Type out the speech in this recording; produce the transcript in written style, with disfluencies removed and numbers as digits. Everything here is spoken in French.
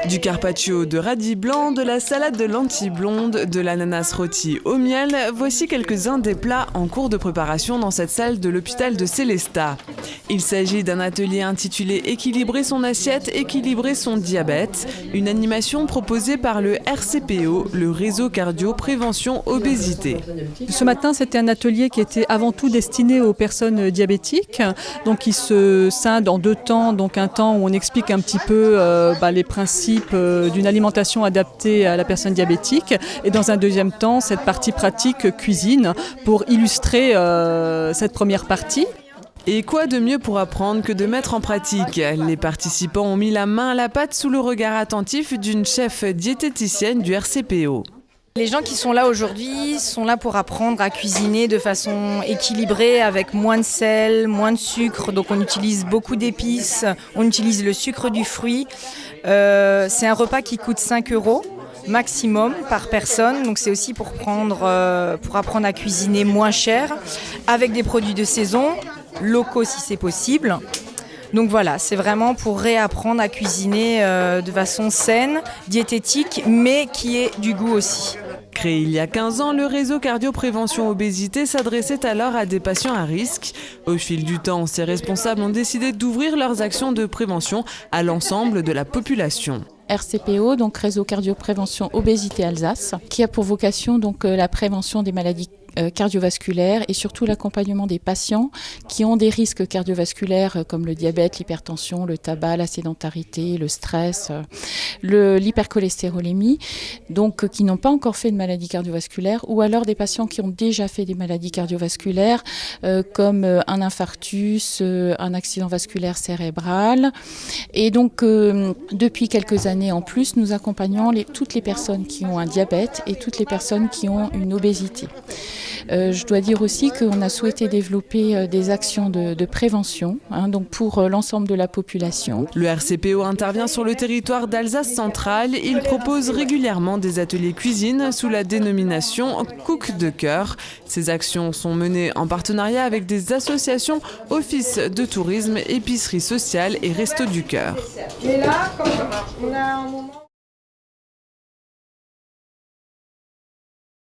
Du carpaccio de radis blanc, de la salade de lentilles blondes, de l'ananas rôti au miel, voici quelques-uns des plats en cours de préparation dans cette salle de l'hôpital de Sélestat. Il s'agit d'un atelier intitulé « Équilibrer son assiette, équilibrer son diabète », une animation proposée par le RCPO, le Réseau Cardio Prévention Obésité. Ce matin, c'était un atelier qui était avant tout destiné aux personnes diabétiques, donc qui se scinde en deux temps, donc un temps où on explique un petit peu les principes d'une alimentation adaptée à la personne diabétique, et dans un deuxième temps, cette partie pratique cuisine pour illustrer cette première partie. Et quoi de mieux pour apprendre que de mettre en pratique? Les participants ont mis la main à la pâte sous le regard attentif d'une chef diététicienne du RCPO. Les gens qui sont là aujourd'hui sont là pour apprendre à cuisiner de façon équilibrée avec moins de sel, moins de sucre. Donc on utilise beaucoup d'épices, on utilise le sucre du fruit. C'est un repas qui coûte 5 € maximum par personne. Donc c'est aussi pour apprendre à cuisiner moins cher avec des produits de saison, locaux si c'est possible. Donc voilà, c'est vraiment pour réapprendre à cuisiner de façon saine, diététique, mais qui ait du goût aussi. Créé il y a 15 ans, le réseau Cardio-Prévention Obésité s'adressait alors à des patients à risque. Au fil du temps, ses responsables ont décidé d'ouvrir leurs actions de prévention à l'ensemble de la population. RCPO, donc Réseau Cardio-Prévention Obésité Alsace, qui a pour vocation donc la prévention des maladies cardiovasculaires et surtout l'accompagnement des patients qui ont des risques cardiovasculaires comme le diabète, l'hypertension, le tabac, la sédentarité, le stress, l'hypercholestérolémie, donc qui n'ont pas encore fait de maladie cardiovasculaire, ou alors des patients qui ont déjà fait des maladies cardiovasculaires comme un infarctus, un accident vasculaire cérébral. Et donc depuis quelques années en plus, nous accompagnons toutes les personnes qui ont un diabète et toutes les personnes qui ont une obésité. Je dois dire aussi qu'on a souhaité développer des actions de prévention donc pour l'ensemble de la population. Le RCPO intervient sur le territoire d'Alsace centrale. Il propose régulièrement des ateliers cuisine sous la dénomination Cook de cœur. Ces actions sont menées en partenariat avec des associations, offices de tourisme, épiceries sociales et restos du cœur. Et là, quand on a un moment...